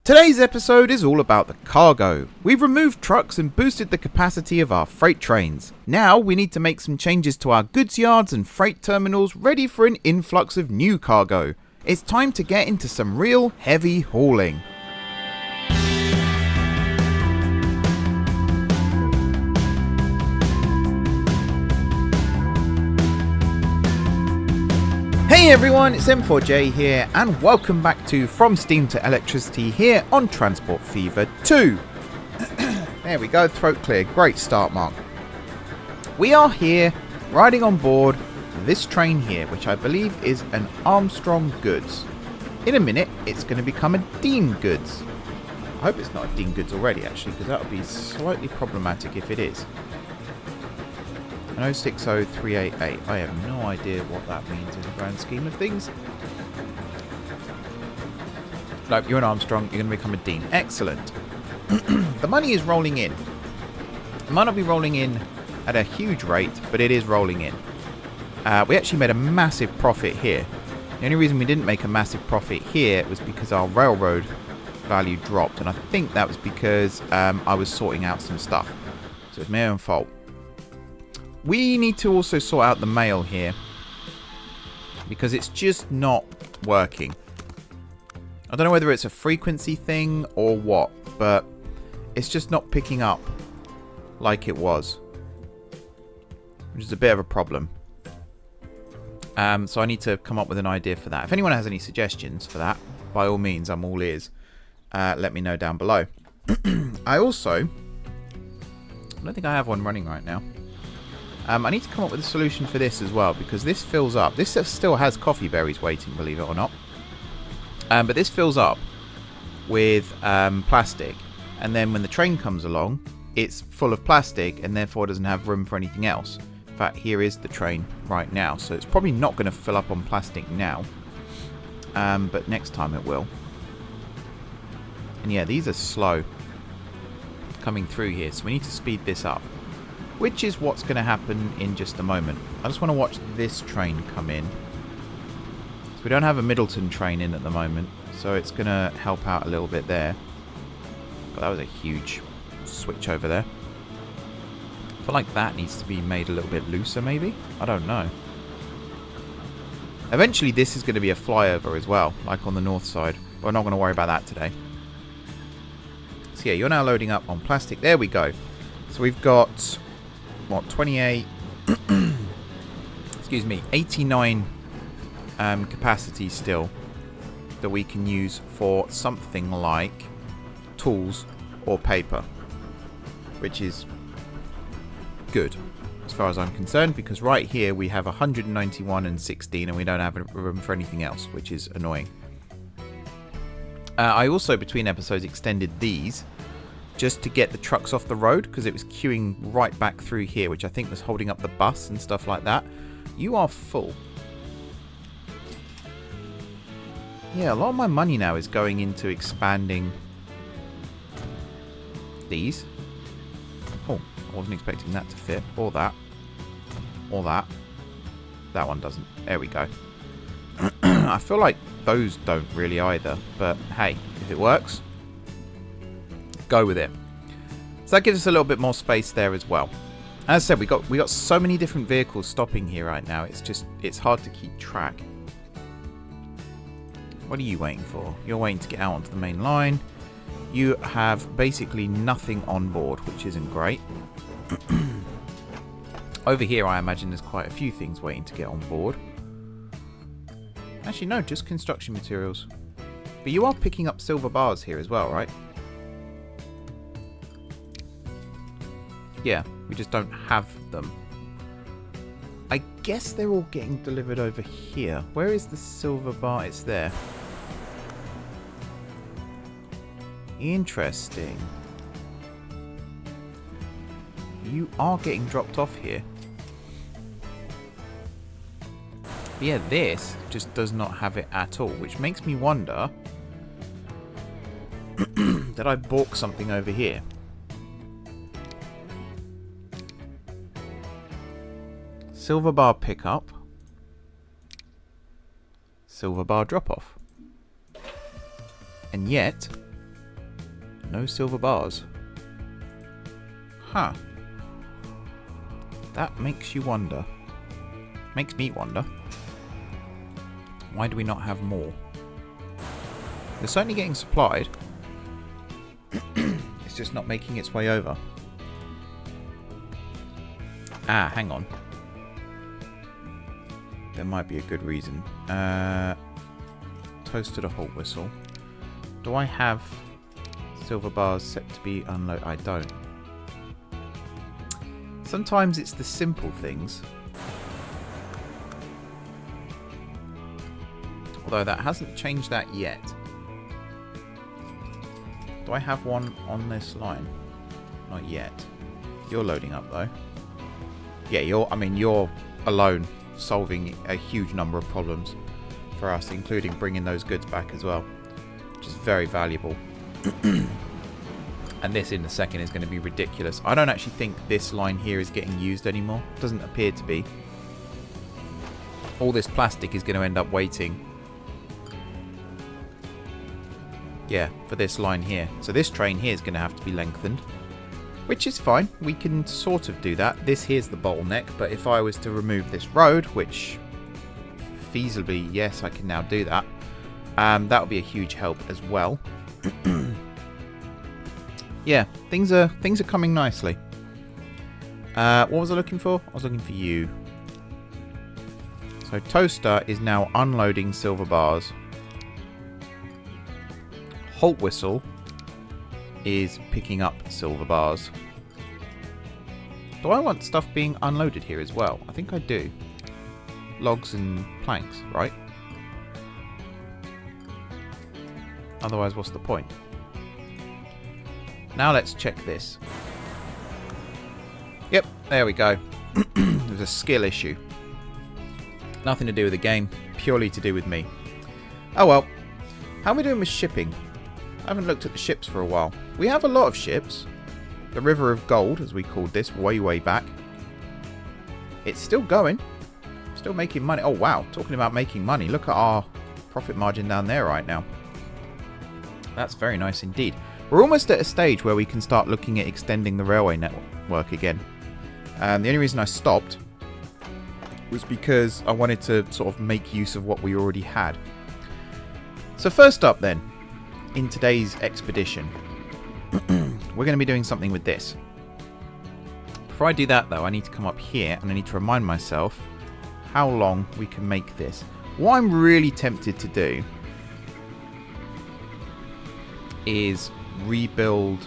Today's episode is all about the cargo. We've removed trucks and boosted the capacity of our freight trains. Now we need to make some changes to our goods yards and freight terminals ready for an influx of new cargo. It's time to get into some real heavy hauling. Hey everyone, it's M4J here and welcome back to From Steam to Electricity here on Transport Fever 2. There we go, throat clear, great start Mark. We are here riding on board this train here, which I believe is an Armstrong Goods. In a minute it's going to become a Dean Goods. I hope it's not a Dean Goods already actually, because that would be slightly problematic if it is. 060388. I have no idea what that means in the grand scheme of things. No, you're an Armstrong. You're going to become a Dean. Excellent. The money is rolling in. It might not be rolling in at a huge rate, but it is rolling in. We actually made a massive profit here. The only reason we didn't make a massive profit here was because our railroad value dropped. And I think that was because I was sorting out some stuff. So it's my own fault. We need to also sort out the mail here because it's just not working. I don't know whether it's a frequency thing or what, but it's just not picking up like it was, which is a bit of a problem. So I need to come up with an idea for that. If anyone has any suggestions for that, by all means, I'm all ears. Let me know down below. I don't think I have one running right now. I need to come up with a solution for this as well, because this fills up. This still has coffee berries waiting, believe it or not. But this fills up with plastic. And then when the train comes along, it's full of plastic and therefore doesn't have room for anything else. In fact, here is the train right now. So it's probably not going to fill up on plastic now. But next time it will. And yeah, these are slow coming through here. So we need to speed this up, which is what's going to happen in just a moment. I just want to watch this train come in. So we don't have a Middleton train in at the moment, so it's going to help out a little bit there. God, that was a huge switch over there. I feel like that needs to be made a little bit looser, maybe? I don't know. Eventually this is going to be a flyover as well, like on the north side. But we're not going to worry about that today. So yeah, you're now loading up on plastic. There we go. So we've got... what, 28 excuse me, 89 capacity still that we can use for something like tools or paper, which is good as far as I'm concerned, because right here we have 191 and 16 and we don't have room for anything else, which is annoying. I also, between episodes, extended these just to get the trucks off the road, because it was queuing right back through here, which I think was holding up the bus and stuff like that. You are full. Yeah, a lot of my money now is going into expanding these. Oh, I wasn't expecting that to fit. Or that. Or that. That one doesn't. There we go. I feel like those don't really either, but hey, if it works, go with it. So that gives us a little bit more space there as well. As I said, we got so many different vehicles stopping here right now. It's hard to keep track. What are you waiting for? You're waiting to get out onto the main line. You have basically nothing on board, which isn't great. Over here, I imagine there's quite a few things waiting to get on board. Actually, no, just construction materials. But you are picking up silver bars here as well, right? Yeah, we just don't have them. I guess they're all getting delivered over here. Where is the silver bar? It's there. Interesting. You are getting dropped off here. But yeah, this just does not have it at all, which makes me wonder that I balk something over here. Silver bar pickup. Silver bar drop off. And yet, No silver bars. Huh. That makes you wonder. Makes me wonder. Why do we not have more? They're certainly getting supplied. It's just not making its way over. Ah, hang on. There might be a good reason. Toasted a halt whistle. Do I have silver bars set to be unloaded? I don't. Sometimes it's the simple things. Although that hasn't changed that yet. Do I have one on this line? Not yet. You're loading up though. Yeah, you're alone solving a huge number of problems for us, including bringing those goods back as well, which is very valuable. And this in a second is going to be ridiculous. I don't actually think this line here is getting used anymore. Doesn't appear to be. All this plastic is going to end up waiting. Yeah, for this line here. So this train here is going to have to be lengthened, which is fine. We can sort of do that. This here's the bottleneck, but if I was to remove this road, which feasibly, yes, I can now do that. That would be a huge help as well. Yeah, things are coming nicely. What was I looking for? I was looking for you. So Toaster is now unloading silver bars. Halt Whistle is picking up silver bars. Do I want stuff being unloaded here as well? I think I do. Logs and planks, right? Otherwise, what's the point? Now let's check this. Yep, there we go. There's a skill issue. Nothing to do with the game, purely to do with me. Oh well. How are we doing with shipping? I haven't looked at the ships for a while. We have a lot of ships. The River of Gold, as we called this way back. It's still going. Still making money. Oh wow, talking about making money. Look at our profit margin down there right now. That's very nice indeed. We're almost at a stage where we can start looking at extending the railway network again. The only reason I stopped was because I wanted to sort of make use of what we already had. So first up then, in today's expedition, we're going to be doing something with this. Before I do that though, I need to come up here and I need to remind myself how long we can make this. What I'm really tempted to do is rebuild,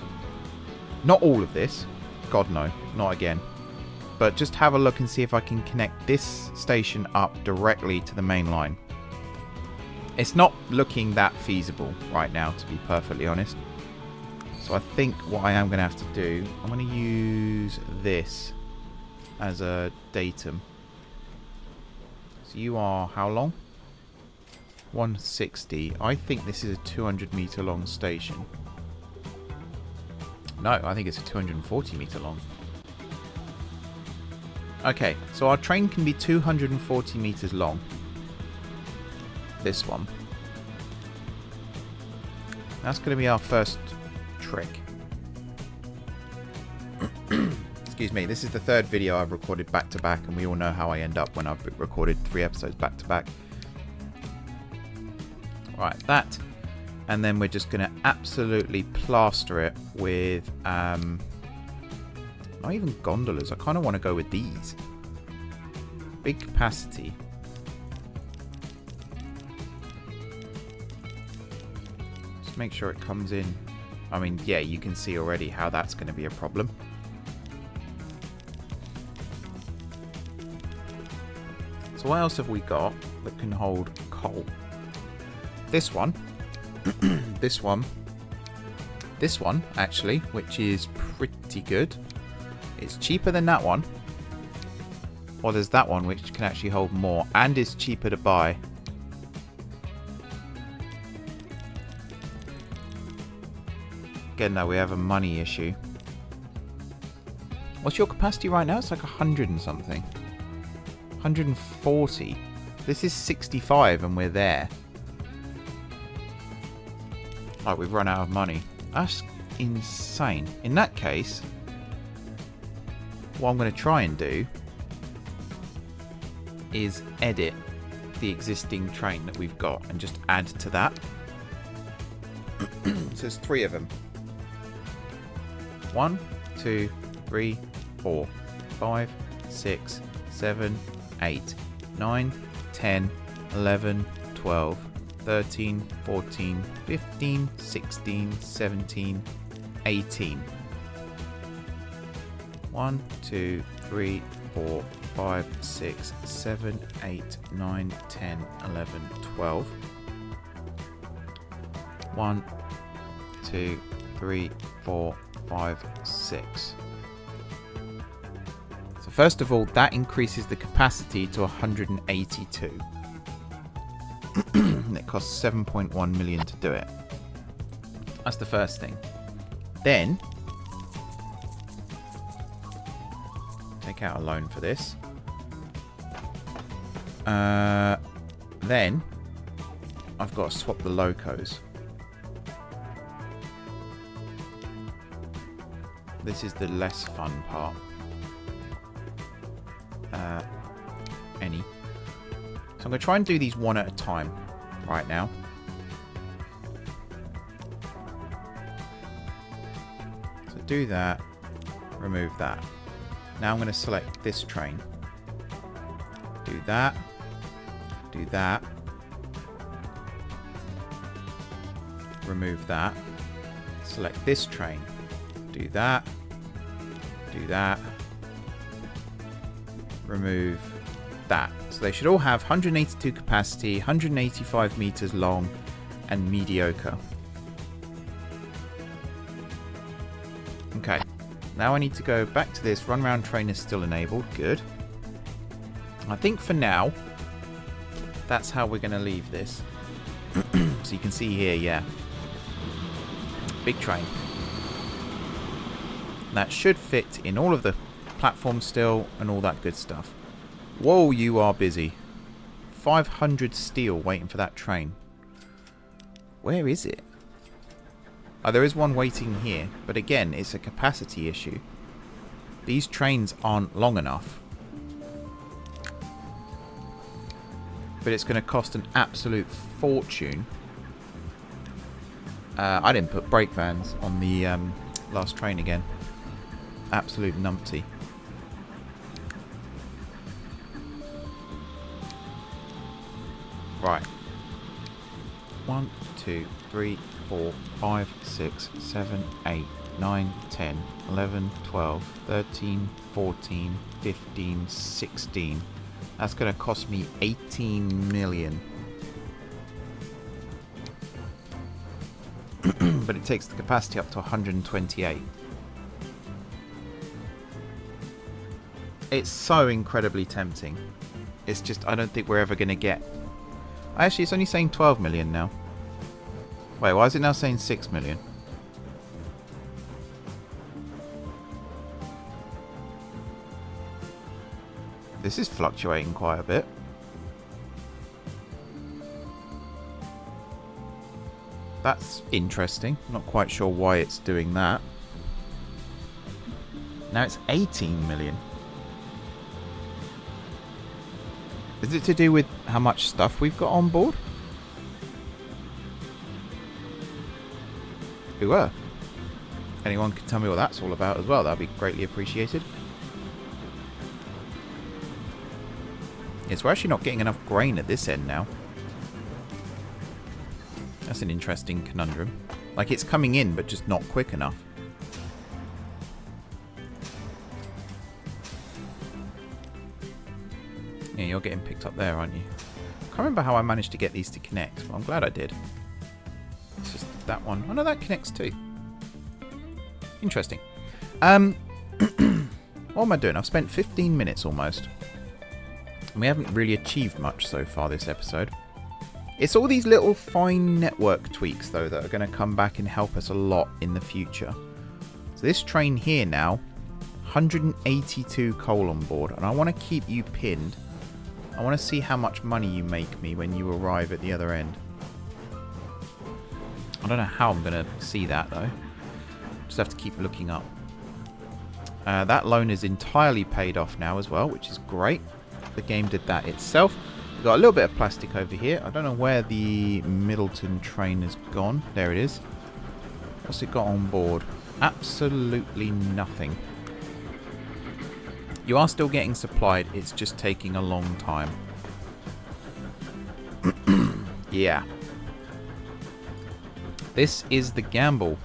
not all of this, God no, not again, but just have a look and see if I can connect this station up directly to the main line. It's not looking that feasible right now, to be perfectly honest. So I think what I am going to have to do, I'm going to use this as a datum. So you are how long? 160. I think this is a 200 meter long station. No, I think it's a 240 meter long. Okay, so our train can be 240 meters long. This one. That's going to be our first trick. Excuse me, this is the third video I've recorded back to back, and we all know how I end up when I've recorded 3 episodes back to back. Right, that. And then we're just going to absolutely plaster it with, not even gondolas. I kind of want to go with these. Big capacity. Just make sure it comes in. I mean, yeah, you can see already how that's going to be a problem. So what else have we got that can hold coal? This one. This one, actually, which is pretty good. It's cheaper than that one. Or there's that one, which can actually hold more and is cheaper to buy. Again, though, we have a money issue. What's your capacity right now? It's like 100 and something. 140. This is 65 and we're there. Oh, we've run out of money. That's insane. In that case, what I'm going to try and do is edit the existing train that we've got and just add to that. So there's 3 of them. 1, 2, 3, 4, 5, 6, 7, 8, 9, 10, 11, 12, 13, 14, 15, 16, 17, 18. 1, 2, 3, 4, 5, 6, 7, 8, 9, 10, 11, 12. 1, 2, 3, 4, 5, 6. So first of all, that increases the capacity to 182. And it costs 7.1 million to do it. That's the first thing. Then, take out a loan for this. Then, I've got to swap the locos. This is the less fun part. So I'm going to try and do these one at a time right now. So do that, remove that. Now I'm going to select this train. Do that, do that, remove that. Select this train. Do that, do that, remove that. So they should all have 182 capacity, 185 meters long, and mediocre. Okay, now I need to go back to this. Run round train is still enabled. Good. I think for now, that's how we're going to leave this. So you can see here, yeah. Big train. That should fit in all of the platforms still and all that good stuff. Whoa, you are busy. 500 steel waiting for that train. Where is it? Oh, there is one waiting here, but again, it's a capacity issue. These trains aren't long enough. But it's going to cost an absolute fortune. I didn't put brake vans on the last train again. Absolute numpty. Right. 1, 2, 3, 4, 5, 6, 7, 8, 9, 10, 11, 12, 13, 14, 15, 16. That's going to cost me 18 million. But it takes the capacity up to 128. It's so incredibly tempting. It's just, I don't think we're ever going to get... Actually, it's only saying 12 million now. Wait, why is it now saying 6 million? This is fluctuating quite a bit. That's interesting. Not quite sure why it's doing that. Now it's 18 million. Is it to do with how much stuff we've got on board? Anyone can tell me what that's all about as well. That'd be greatly appreciated. Yes, we're actually not getting enough grain at this end now. That's an interesting conundrum. Like, it's coming in, but just not quick enough. Yeah, you're getting picked up there, aren't you? I can't remember how I managed to get these to connect, but I'm glad I did. It's just that one. Oh no, that connects too. Interesting. What am I doing? I've spent 15 minutes almost. And we haven't really achieved much so far this episode. It's all these little fine network tweaks, though, that are going to come back and help us a lot in the future. So this train here now, 182 coal on board, and I want to keep you pinned. I want to see how much money you make me when you arrive at the other end. I don't know how I'm going to see that, though. Just have to keep looking up. That loan is entirely paid off now as well, which is great. The game did that itself. We've got a little bit of plastic over here. I don't know where the Middleton train has gone. There it is. What's it got on board? Absolutely nothing. You are still getting supplied. It's just taking a long time. Yeah. This is the gamble.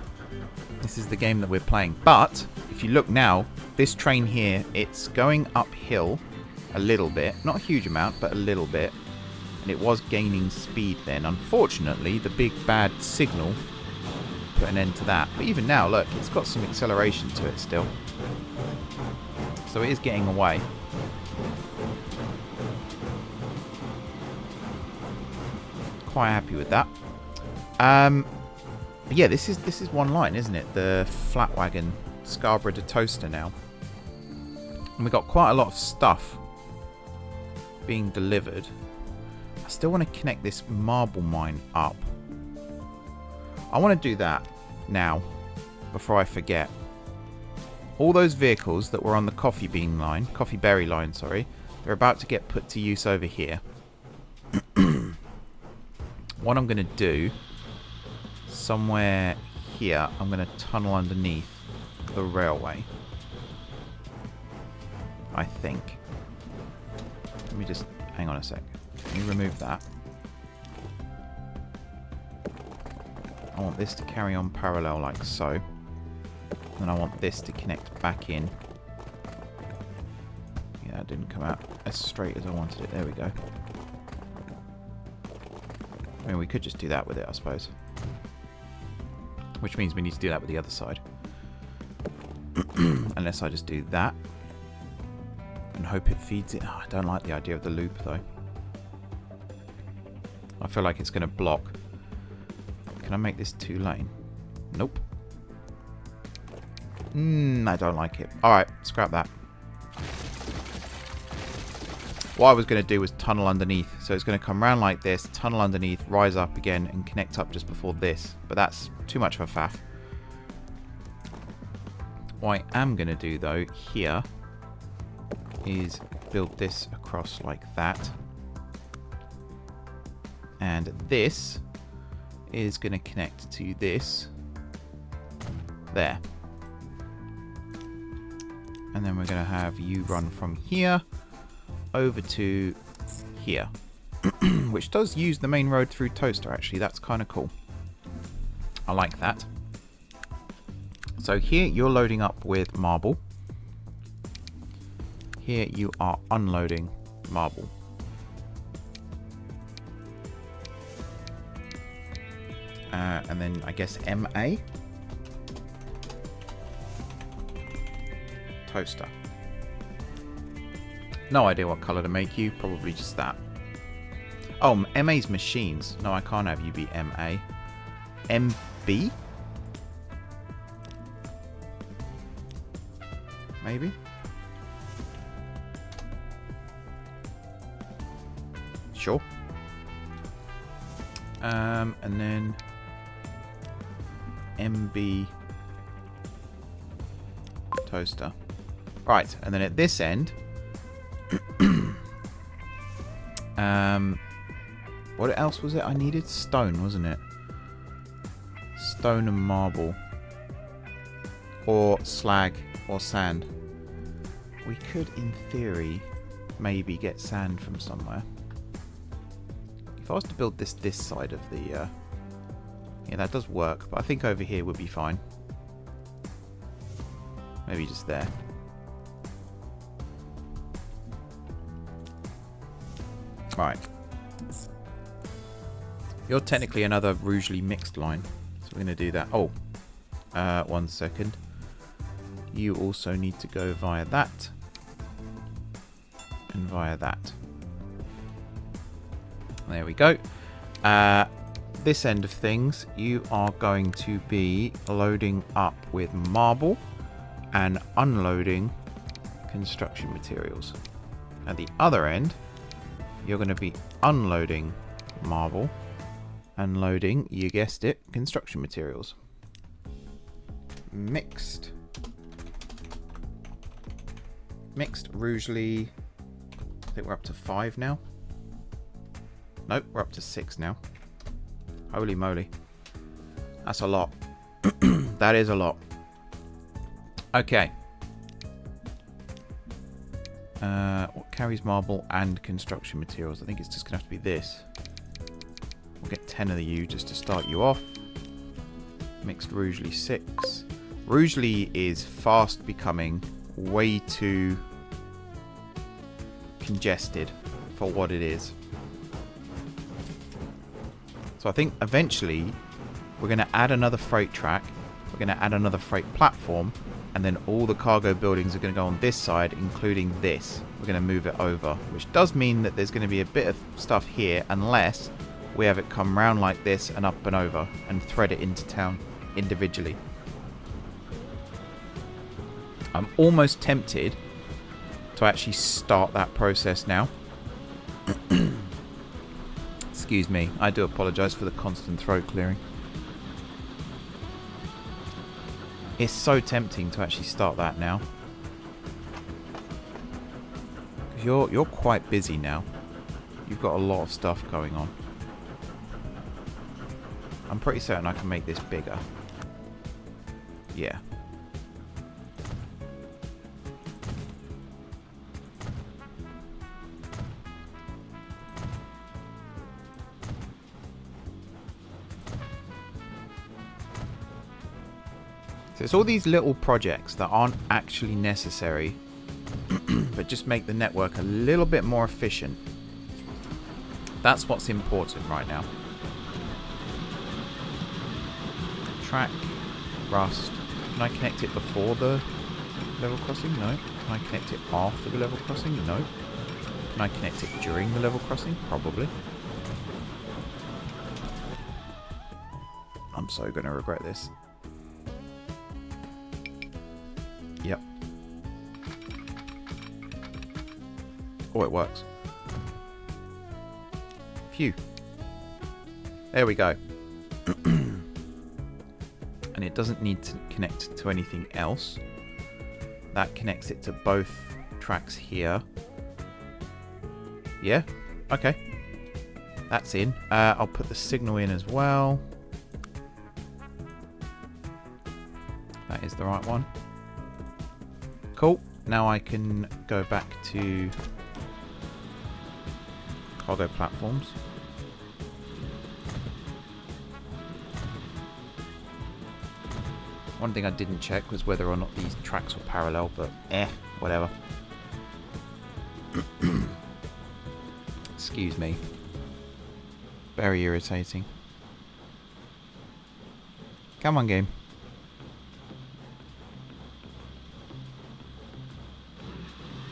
This is the game that we're playing. But if you look now, this train here, it's going uphill a little bit. Not a huge amount, but a little bit. And it was gaining speed then. Unfortunately, the big bad signal put an end to that. But even now, look, it's got some acceleration to it still. So it is getting away. Quite happy with that. Yeah, this is one line, isn't it? The flat wagon, Scarborough to Toaster now. And we've got quite a lot of stuff being delivered. I still want to connect this marble mine up. I want to do that now, before I forget. All those vehicles that were on the coffee berry line, sorry, they're about to get put to use over here. What I'm going to do, somewhere here, I'm going to tunnel underneath the railway. I think. Let me just, hang on a sec. Let me remove that. I want this to carry on parallel like so. And I want this to connect back in. Yeah, it didn't come out as straight as I wanted it. There we go. I mean, we could just do that with it, I suppose. Which means we need to do that with the other side. Unless I just do that. And hope it feeds it. Oh, I don't like the idea of the loop, though. I feel like it's going to block. Can I make this 2-lane? Nope. I don't like it. Alright, scrap that. What I was going to do was tunnel underneath. So it's going to come round like this, tunnel underneath, rise up again, and connect up just before this. But that's too much of a faff. What I am going to do, though, here, is build this across like that. And this is going to connect to this. There. And then we're going to have you run from here over to here. Which does use the main road through Toaster, actually. That's kind of cool. I like that. So here you're loading up with marble. Here you are unloading marble. And then I guess MA. Toaster. No idea what colour to make you. Probably just that. Oh, MA's machines. No, I can't have you be MA. MB? Maybe? Sure. And then MB Toaster. Right, and then at this end, what else was it I needed? Stone, wasn't it? Stone and marble. Or slag or sand. We could, in theory, maybe get sand from somewhere. If I was to build this side of the... yeah, that does work, but I think over here would be fine. Maybe just there. Right. You're technically another Rugeley mixed line, so we're going to do that. Oh, 1 second. You also need to go via that. And via that. There we go. This end of things, you are going to be loading up with marble and unloading construction materials. At the other end, you're going to be unloading marble and loading, you guessed it, construction materials. mixed Rugeley. I think we're up to 5 now. Nope, we're up to 6 now. Holy moly. That's a lot. That is a lot. Okay. What carries marble and construction materials? I think it's just going to have to be this. We'll get 10 of you just to start you off. Mixed Rugeley 6. Rugeley is fast becoming way too congested for what it is. So I think eventually we're going to add another freight track. We're going to add another freight platform. And then all the cargo buildings are going to go on this side, including this. We're going to move it over. Which does mean that there's going to be a bit of stuff here, unless we have it come round like this and up and over. And thread it into town individually. I'm almost tempted to actually start that process now. Excuse me. I do apologise for the constant throat clearing. It's so tempting to actually start that now. You're quite busy now. You've got a lot of stuff going on. I'm pretty certain I can make this bigger. Yeah. So it's all these little projects that aren't actually necessary, but just make the network a little bit more efficient. That's what's important right now. Track, rust. Can I connect it before the level crossing? No. Can I connect it after the level crossing? No. Can I connect it during the level crossing? Probably. I'm so going to regret this. Yep. Oh, it works. Phew. There we go. And it doesn't need to connect to anything else. That connects it to both tracks here. Yeah? Okay. That's in. I'll put the signal in as well. That is the right one. Cool. Now I can go back to cargo platforms. One thing I didn't check was whether or not these tracks were parallel, but whatever. Excuse me. Very irritating. Come on, game.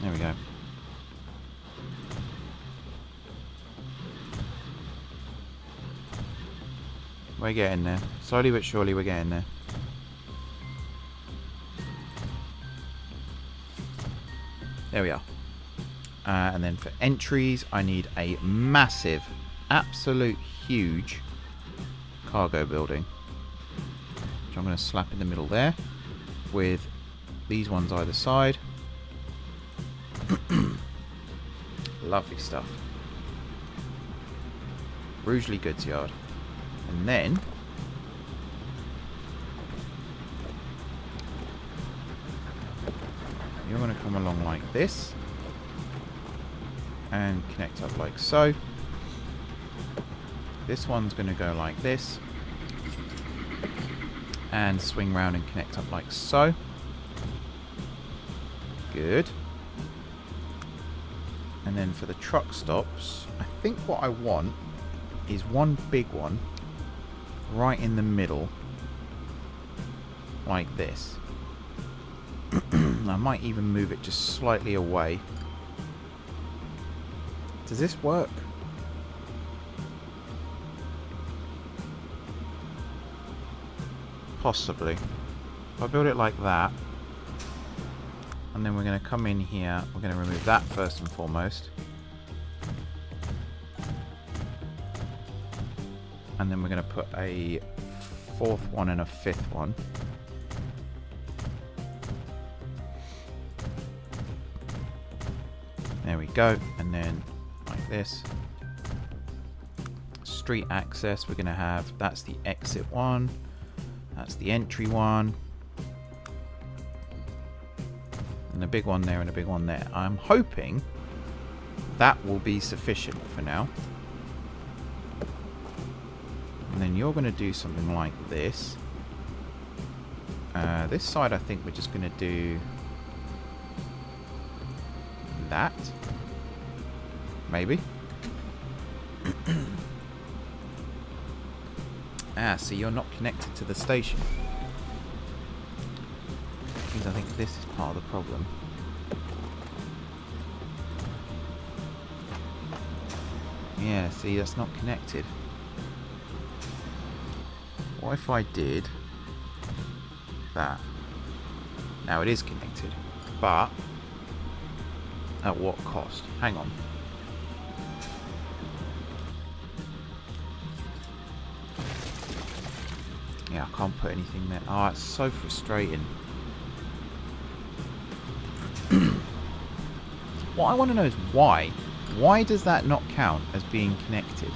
There we go. We're getting there. Slowly but surely we're getting there. There we are. And then for entries, I need a massive, absolute huge cargo building. Which I'm going to slap in the middle there. With these ones either side. Lovely stuff. Rugeley goods yard. And then you're going to come along like this and connect up like so. This one's going to go like this and swing round and connect up like so. Good. And then for the truck stops, I think what I want is one big one right in the middle like this. I might even move it just slightly away. Does this work? Possibly. If I build it like that, and then we're going to come in here, we're going to remove that first and foremost. And then we're going to put a fourth one and a fifth one. There we go. And then like this. Street access, we're going to have, that's the exit one. That's the entry one. And a big one there and a big one there. I'm hoping that will be sufficient for now. And then you're going to do something like this. This side, I think we're just going to do that. Maybe. So you're not connected to the station. Because I think this is part of the problem. Yeah, see, that's not connected. What if I did that? Now it is connected, but at what cost? Hang on. Yeah, I can't put anything there. Oh, it's so frustrating. What I want to know is why. Why does that not count as being connected?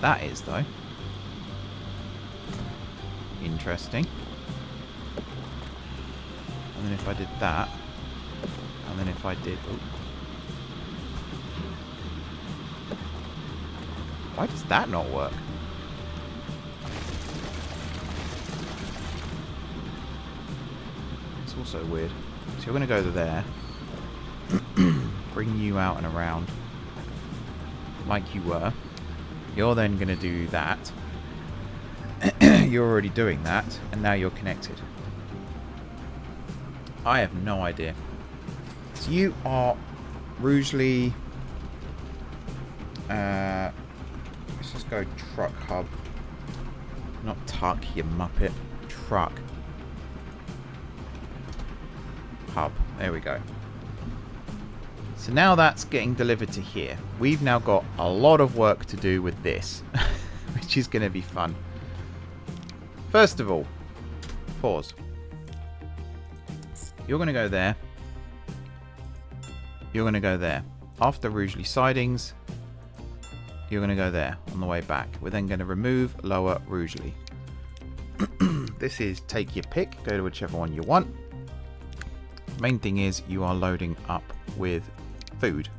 That is, though. Interesting. And then if I did that, and then if I did... Ooh. Why does that not work? It's also weird. So you're going to go there. Bring you out and around. Like you were. You're then going to do that. You're already doing that. And now you're connected. I have no idea. So you are Rugeley. Let's just go truck hub. Not tuck, you muppet. Truck. Hub. There we go. So now that's getting delivered to here. We've now got a lot of work to do with this. Which is going to be fun. First of all, pause. You're going to go there. You're going to go there. After Rugeley sidings, you're going to go there on the way back. We're then going to remove lower Rugeley. This is take your pick. Go to whichever one you want. Main thing is you are loading up with food.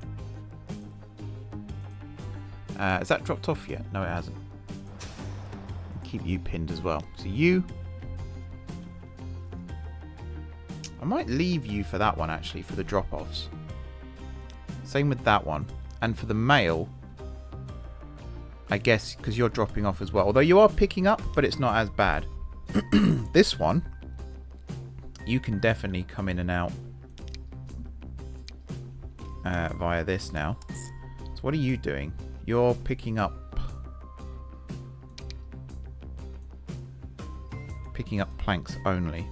Has that dropped off yet? No, it hasn't. Keep you pinned as well. So you... I might leave you for that one, actually, for the drop-offs. Same with that one. And for the mail, I guess, because you're dropping off as well. Although you are picking up, but it's not as bad. This one, you can definitely come in and out via this now. So what are you doing? You're picking up planks only.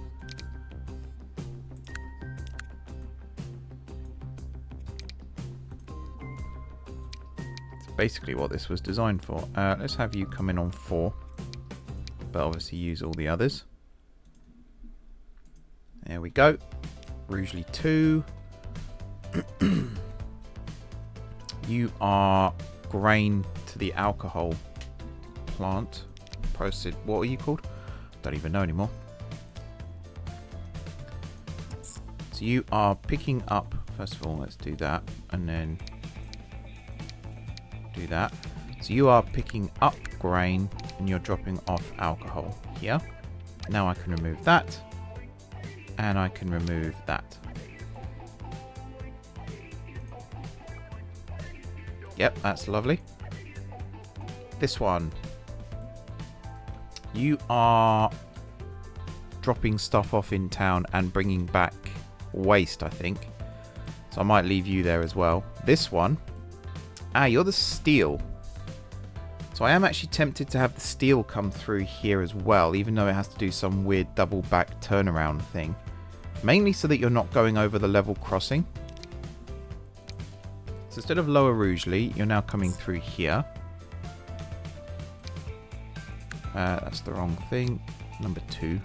It's basically what this was designed for. Let's have you come in on 4, but obviously use all the others. There we go. Rugeley 2. You are grain to the alcohol plant. Process. What are you called? Don't even know anymore. So you are picking up. First of all, let's do that, and then do that. So you are picking up grain, and you're dropping off alcohol here. Now I can remove that, and I can remove that. Yep, that's lovely. This one. You are dropping stuff off in town and bringing back waste, I think. So I might leave you there as well. This one. You're the steel. So I am actually tempted to have the steel come through here as well, even though it has to do some weird double back turnaround thing. Mainly so that you're not going over the level crossing. So instead of Lower Rugeley, you're now coming through here. That's the wrong thing. Number 2.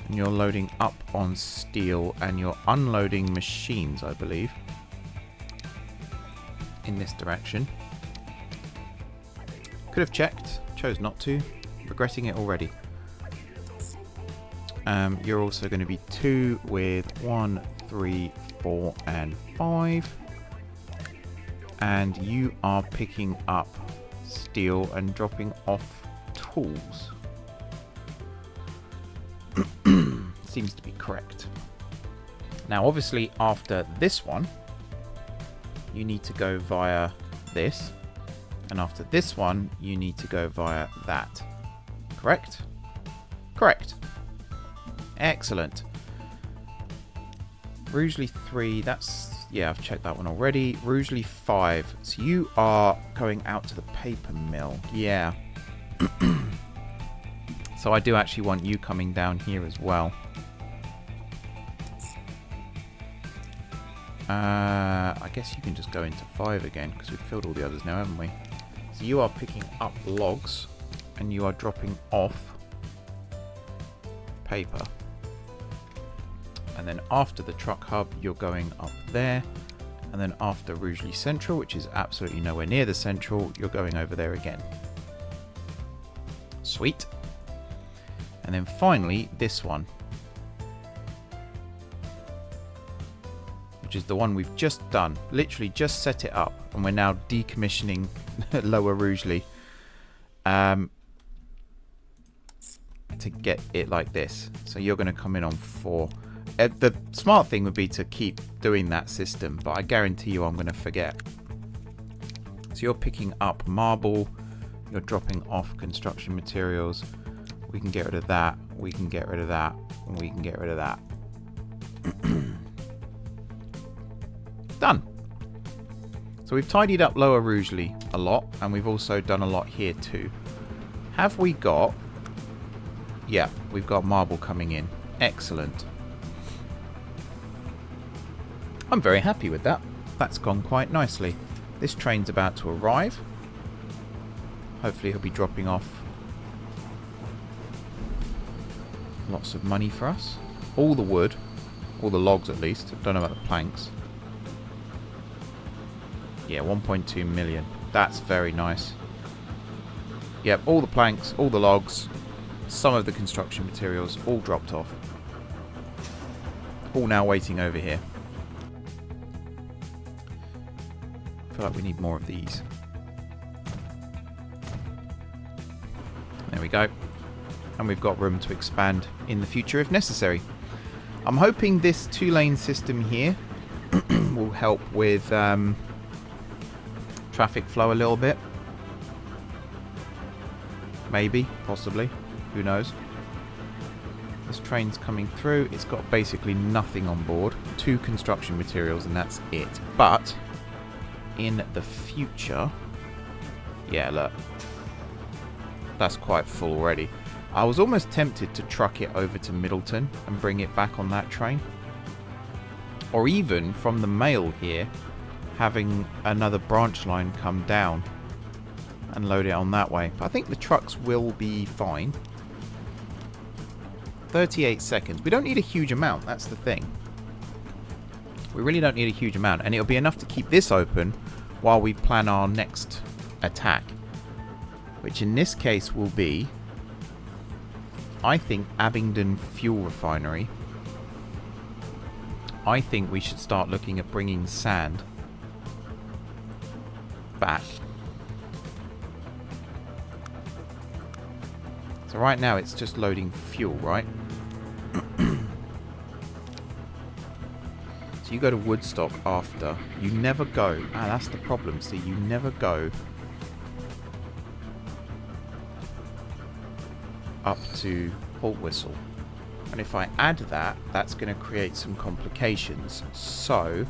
And you're loading up on steel and you're unloading machines, I believe. In this direction. Could have checked, chose not to. Regretting it already. You're also going to be 2 with 1, 3, 4 and 5. And you are picking up steel and dropping off tools. Seems to be correct. Now obviously after this one you need to go via this, and after this one you need to go via that. Correct? Correct. Excellent. Rugeley 3, that's, yeah, I've checked that one already. Rugeley 5, so you are going out to the paper mill. Yeah. So I do actually want you coming down here as well. I guess you can just go into 5 again because we've filled all the others now, haven't we? So you are picking up logs and you are dropping off paper. And then after the truck hub, you're going up there. And then after Rugeley Central, which is absolutely nowhere near the central, you're going over there again. Sweet. And then finally, this one. Which is the one we've just done. Literally just set it up. And we're now decommissioning Lower Rugeley. To get it like this. So you're going to come in on 4. The smart thing would be to keep doing that system, but I guarantee you I'm going to forget. So you're picking up marble, you're dropping off construction materials. We can get rid of that, we can get rid of that, and we can get rid of that. Done. So we've tidied up Lower Rugeley a lot, and we've also done a lot here too. Have we got... Yeah, we've got marble coming in. Excellent. I'm very happy with that. That's gone quite nicely. This train's about to arrive. Hopefully he'll be dropping off lots of money for us. All the wood. All the logs at least. I don't know about the planks. Yeah, 1.2 million. That's very nice. Yep, all the planks, all the logs, some of the construction materials, all dropped off. All now waiting over here. I feel like we need more of these. There we go. And we've got room to expand in the future if necessary. I'm hoping this 2-lane system here will help with traffic flow a little bit. Maybe, possibly. Who knows? This train's coming through. It's got basically nothing on board. 2 construction materials and that's it. But in the future... Yeah, look. That's quite full already. I was almost tempted to truck it over to Middleton and bring it back on that train. Or even from the mail here, having another branch line come down and load it on that way. But I think the trucks will be fine. 38 seconds. We don't need a huge amount, that's the thing. We really don't need a huge amount. And it'll be enough to keep this open while we plan our next attack. Which in this case will be, I think, Abingdon Fuel Refinery. I think we should start looking at bringing sand back. So right now it's just loading fuel, right? So you go to Woodstock after. You never go. Ah, that's the problem. See, you never go up to Port Whistle. And if I add that, that's going to create some complications. So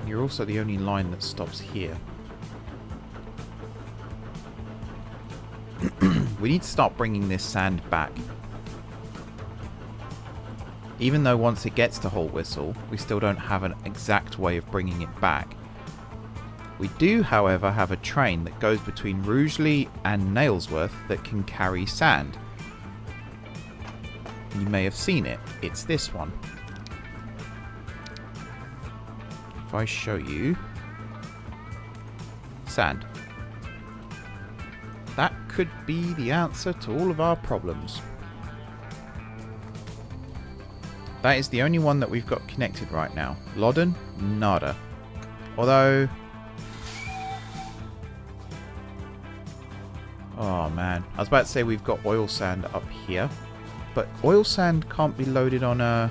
you're also the only line that stops here. We need to start bringing this sand back. Even though once it gets to Holt Whistle, we still don't have an exact way of bringing it back. We do, however, have a train that goes between Rugeley and Nailsworth that can carry sand. You may have seen it. It's this one. If I show you sand, that could be the answer to all of our problems. That is the only one that we've got connected right now. Loddon, nada. Although... oh man, I was about to say we've got oil sand up here. But oil sand can't be loaded on a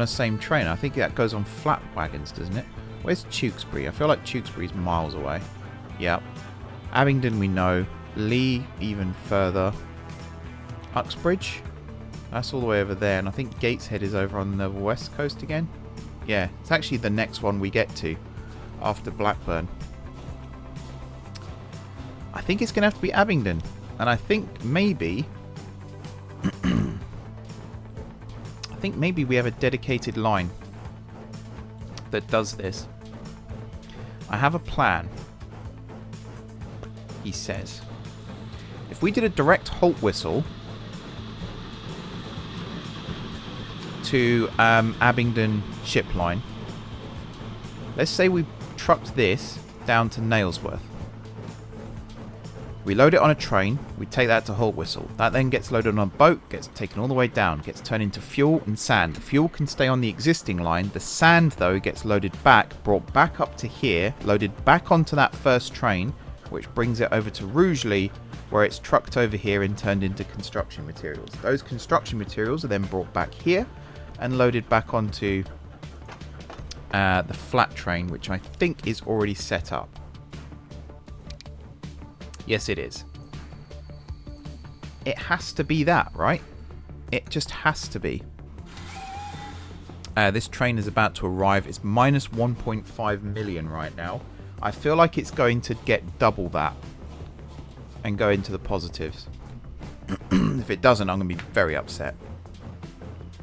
same train. I think that goes on flat wagons, doesn't it? Where's Tewkesbury? I feel like Tewkesbury's miles away. Yep. Abingdon we know. Lee even further. Uxbridge? That's all the way over there. And I think Gateshead is over on the west coast again. Yeah, it's actually the next one we get to after Blackburn. I think it's going to have to be Abingdon. And I think maybe... I think maybe we have a dedicated line that does this. I have a plan, he says. If we did a direct Holt Whistle to Abingdon ship line, let's say we trucked this down to Nailsworth. We load it on a train, we take that to Holt Whistle. That then gets loaded on a boat, gets taken all the way down, gets turned into fuel and sand. The fuel can stay on the existing line. The sand, though, gets loaded back, brought back up to here, loaded back onto that first train, which brings it over to Rugeley, where it's trucked over here and turned into construction materials. Those construction materials are then brought back here and loaded back onto the flat train, which I think is already set up. Yes, it is. It has to be that, right? It just has to be. This train is about to arrive. It's minus 1.5 million right now. I feel like it's going to get double that and go into the positives. If it doesn't, I'm going to be very upset.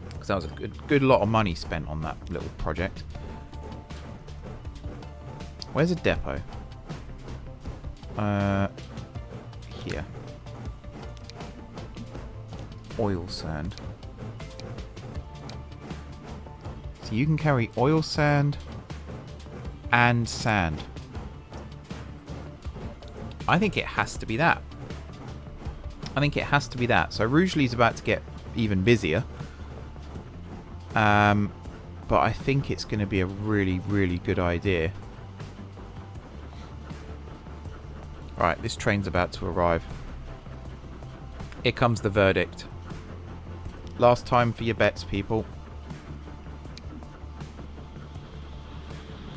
Because that was a good lot of money spent on that little project. Where's a depot? Here. Oil sand. So you can carry oil sand and sand. I think it has to be that. I think it has to be that. So Rugeley's about to get even busier. But I think it's going to be a really, really good idea. Right, this train's about to arrive. Here comes the verdict. Last time for your bets, people.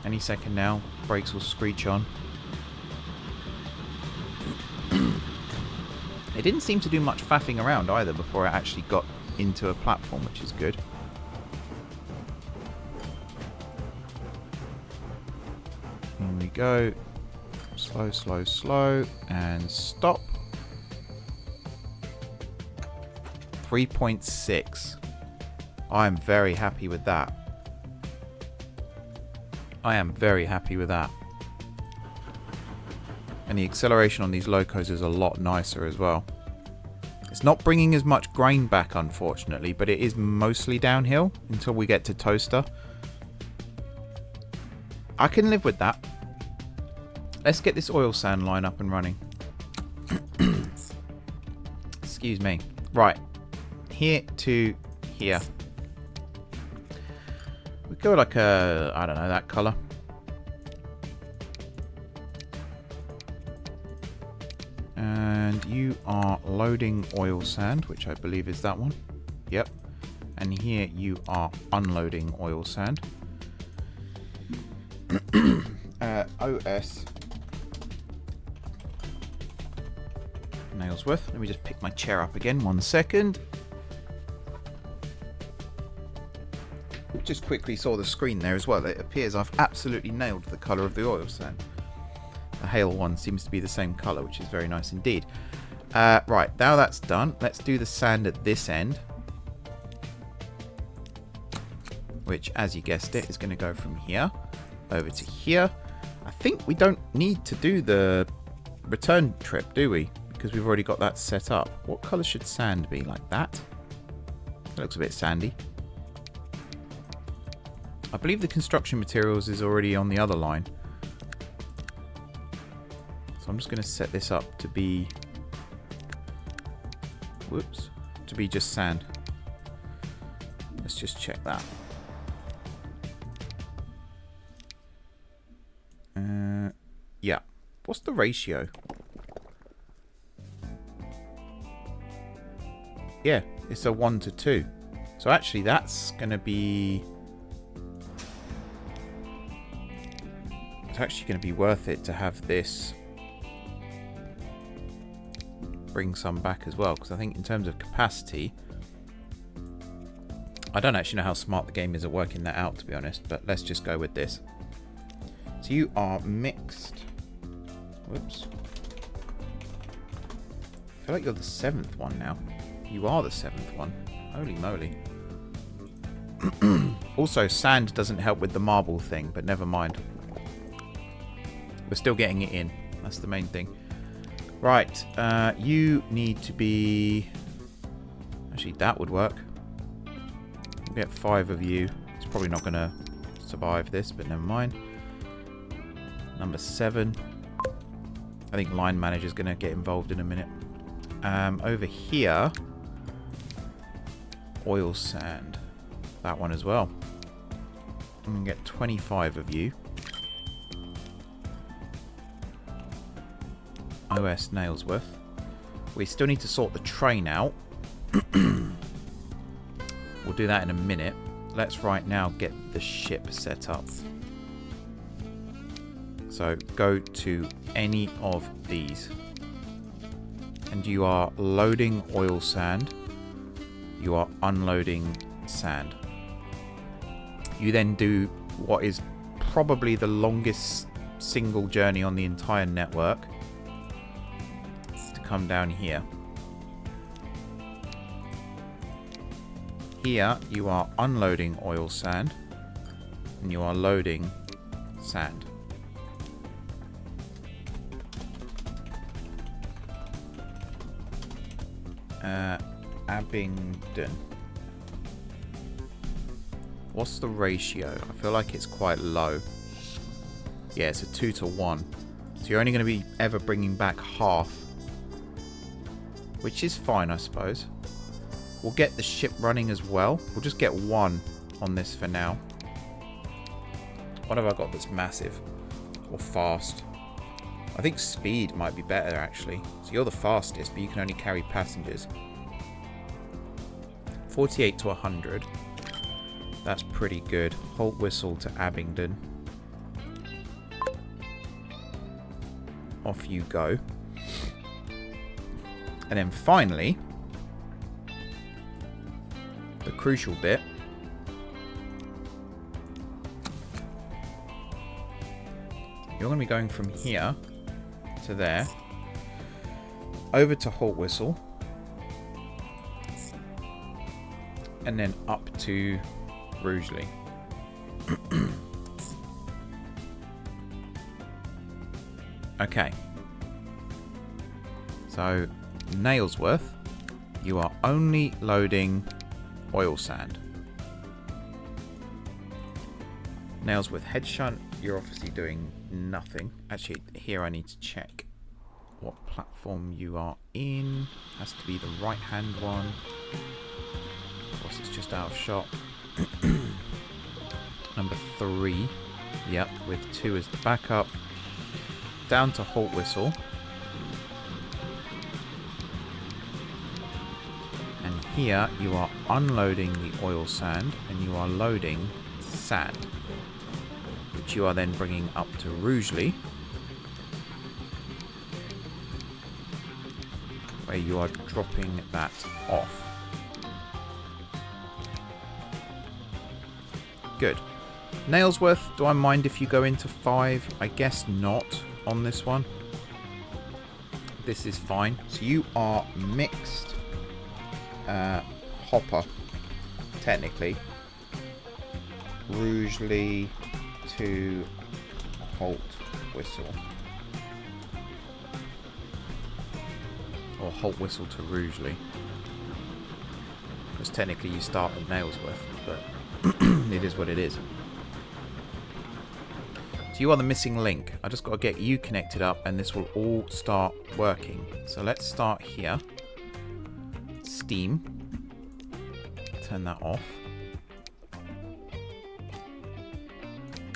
Any second now. Brakes will screech on. It didn't seem to do much faffing around either before it actually got into a platform, which is good. Here we go. Slow, slow, slow, and stop. 3.6. I'm very happy with that. I am very happy with that. And the acceleration on these locos is a lot nicer as well. It's not bringing as much grain back, unfortunately, but it is mostly downhill until we get to Toaster. I can live with that. Let's get this oil sand line up and running. Excuse me. Right. Here to here. We go like a, I don't know, that colour. And you are loading oil sand, which I believe is that one. Yep. And here you are unloading oil sand. OS Nailsworth. Let me just pick my chair up again. 1 second. Just quickly saw the screen there as well. It appears I've absolutely nailed the colour of the oil sand. The Hale one seems to be the same colour, which is very nice indeed. Right, now that's done. Let's do the sand at this end. Which, as you guessed it, is going to go from here over to here. I think we don't need to do the return trip, do we? Because we've already got that set up. What colour should sand be? Like that? That looks a bit sandy. I believe the construction materials is already on the other line. So I'm just going to set this up to be... Whoops. To be just sand. Let's just check that. Yeah. What's the ratio? Yeah, it's a 1 to 2. So actually that's going to be... It's actually going to be worth it to have this bring some back as well. Because I think in terms of capacity... I don't actually know how smart the game is at working that out, to be honest. But let's just go with this. So you are mixed... Whoops. I feel like you're the 7th one now. You are the 7th one. Holy moly. Also, sand doesn't help with the marble thing, but never mind. We're still getting it in. That's the main thing. Right. You need to be... Actually, that would work. We'll get 5 of you. It's probably not going to survive this, but never mind. Number 7. I think line manager's going to get involved in a minute. Over here, oil sand. That one as well. I'm going to get 25 of you. OS Nailsworth. We still need to sort the train out. We'll do that in a minute. Let's right now get the ship set up. So go to any of these. And you are loading oil sand. You are unloading sand. You then do what is probably the longest single journey on the entire network. To come down here. Here you are unloading oil sand. And you are loading sand. Abingdon. What's the ratio? I feel like it's quite low. Yeah, it's a 2 to 1. So you're only going to be ever bringing back half. Which is fine, I suppose. We'll get the ship running as well. We'll just get 1 on this for now. What have I got that's massive? Or fast? I think speed might be better, actually. So you're the fastest, but you can only carry passengers. 48 to 100. That's pretty good. Halt whistle to Abingdon. Off you go. And then finally, the crucial bit. You're going to be going from here to there, over to Halt Whistle, and then up to Rugeley. Okay. So, Nailsworth, you are only loading oil sand. Nailsworth head shunt, you're obviously doing nothing. Actually, here I need to check what platform you are in. Has to be the right hand one. Of course, it's just out of shot. Number 3. Yep, with 2 as the backup. Down to Halt Whistle. And here you are unloading the oil sand and you are loading sand, which you are then bringing up to Rugeley, where you are dropping that off. Good. Nailsworth, do I mind if you go into 5? I guess not on this one. this is fine. So you are mixed hopper, technically. Rugeley to halt whistle. Or halt whistle to Rugeley. Because technically you start at Nailsworth, but it is what it is. So you are the missing link. I just got to get you connected up and this will all start working. So let's start here. Steam. Turn that off.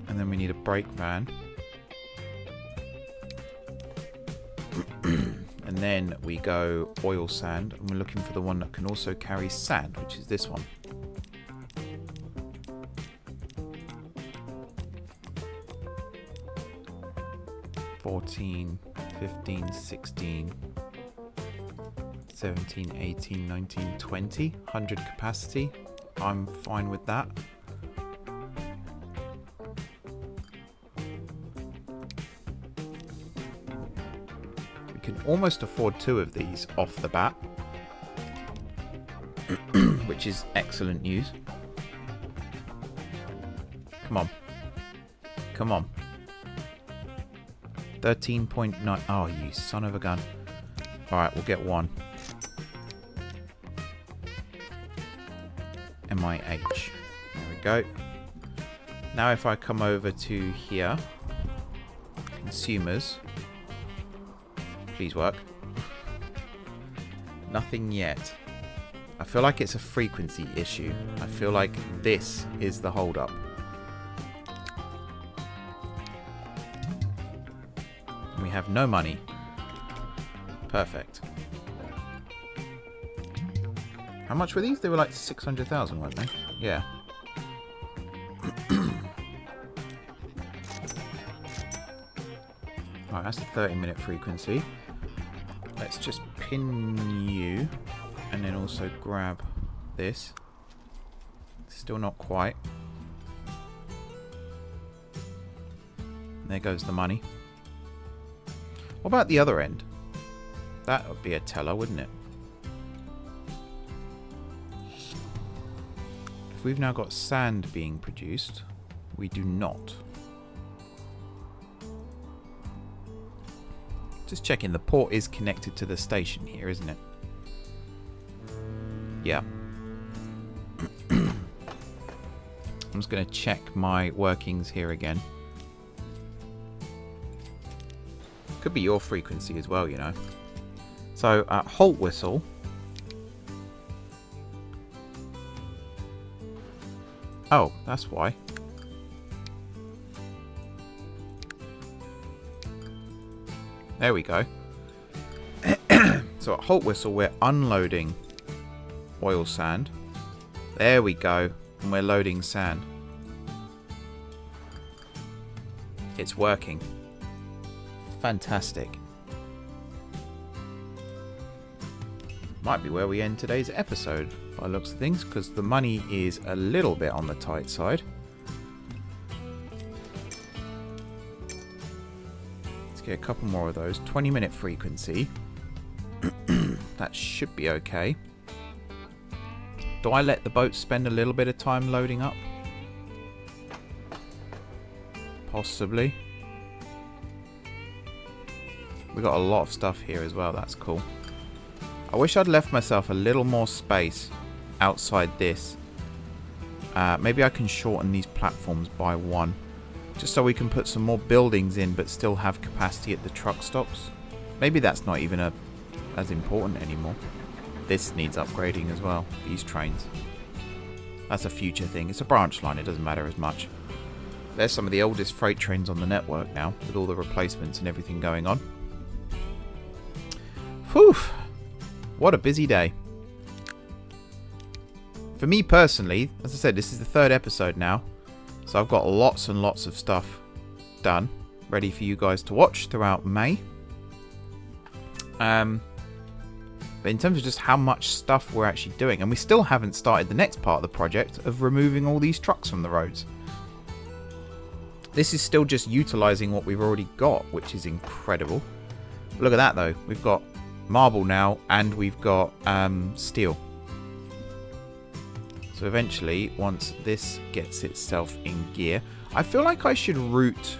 And then we need a brake van. And then we go oil sand, and we're looking for the one that can also carry sand, which is this one. $14, $15, $16, $17, $18, $19, $20, 100 capacity. I'm fine with that. Can almost afford 2 of these off the bat, which is excellent news. Come on. Come on. 13.9. Oh, you son of a gun. Alright, we'll get 1. MIH. There we go. Now if I come over to here, consumers. Please work. Nothing yet. I feel like it's a frequency issue. I feel like this is the hold up. We have no money. Perfect. How much were these? They were like 600,000, weren't they? Yeah. Alright, that's a 30-minute frequency. Let's just pin you and then also grab this. Still not quite. There goes the money. What about the other end? That would be a teller, wouldn't it? If we've now got sand being produced, we do not. Just checking, the port is connected to the station here, isn't it? Yeah. I'm just going to check my workings here again. Could be your frequency as well, you know. So, halt whistle. Oh, that's why. There we go. So at halt whistle, we're unloading oil sand. There we go. And we're loading sand. It's working. Fantastic. Might be where we end today's episode by looks of things, because the money is a little bit on the tight side. Get a couple more of those. 20-minute frequency. That should be okay. Do I let the boat spend a little bit of time loading up? Possibly. We got a lot of stuff here as well. That's cool. I wish I'd left myself a little more space outside this. Maybe I can shorten these platforms by 1. Just so we can put some more buildings in but still have capacity at the truck stops. Maybe that's not even as important anymore. This needs upgrading as well, these trains. That's a future thing. It's a branch line, it doesn't matter as much. There's some of the oldest freight trains on the network now, with all the replacements and everything going on. Whew! What a busy day. For me personally, as I said, this is the 3rd episode now. So I've got lots and lots of stuff done, ready for you guys to watch throughout May. But in terms of just how much stuff we're actually doing, and we still haven't started the next part of the project of removing all these trucks from the roads. This is still just utilising what we've already got, which is incredible. Look at that though. We've got marble now, and we've got steel. So eventually, once this gets itself in gear, I feel like I should route,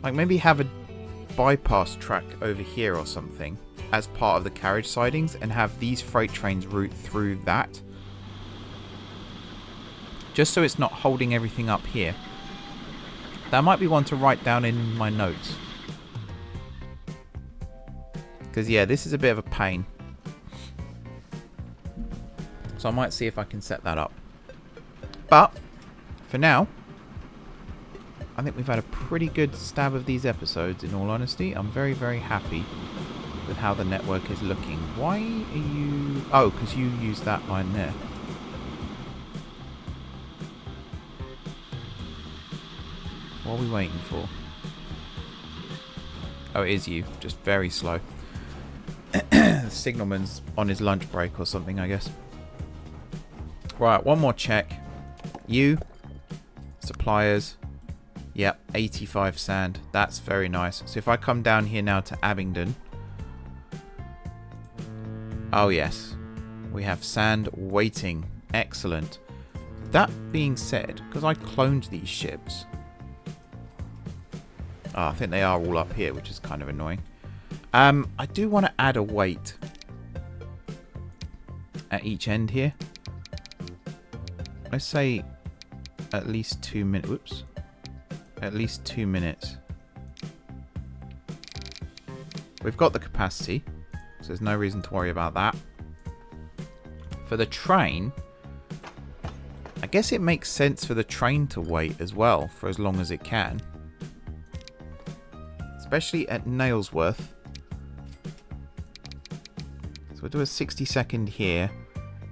like maybe have a bypass track over here or something as part of the carriage sidings, and have these freight trains route through that. Just so it's not holding everything up here. That might be one to write down in my notes. Because yeah, this is a bit of a pain. So I might see if I can set that up. But, for now, I think we've had a pretty good stab of these episodes, in all honesty. I'm very, very happy with how the network is looking. Why are you... Oh, because you used that line there. What are we waiting for? Oh, it is you. Just very slow. The signalman's on his lunch break or something, I guess. Right, one more check. You. Suppliers. Yep, 85 sand. That's very nice. So if I come down here now to Abingdon. Oh, yes. We have sand waiting. Excellent. That being said, because I cloned these ships. Oh, I think they are all up here, which is kind of annoying. I do want to add a weight at each end here. Let's say at least 2 minutes. Whoops. At least 2 minutes. We've got the capacity, so there's no reason to worry about that. For the train, I guess it makes sense for the train to wait as well for as long as it can. Especially at Nailsworth. So we'll do a 60-second here.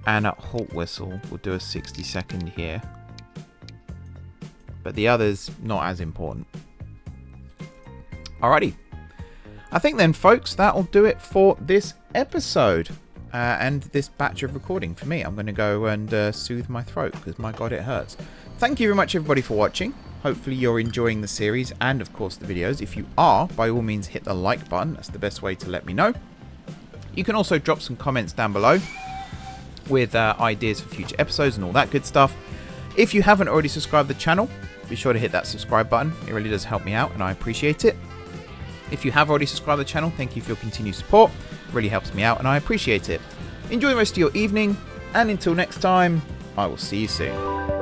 And at Haltwhistle, we'll do a 60-second here. But the others, not as important. Alrighty. I think then, folks, that'll do it for this episode. And this batch of recording for me. I'm going to go and soothe my throat, because my god, it hurts. Thank you very much, everybody, for watching. Hopefully you're enjoying the series and, of course, the videos. If you are, by all means, hit the like button. That's the best way to let me know. You can also drop some comments down below with ideas for future episodes and all that good stuff. If you haven't already subscribed to the channel, be sure to hit that subscribe button. It really does help me out, and I appreciate it. If you have already subscribed to the channel, thank you for your continued support. It really helps me out, and I appreciate it. Enjoy the rest of your evening, and until next time, I will see you soon.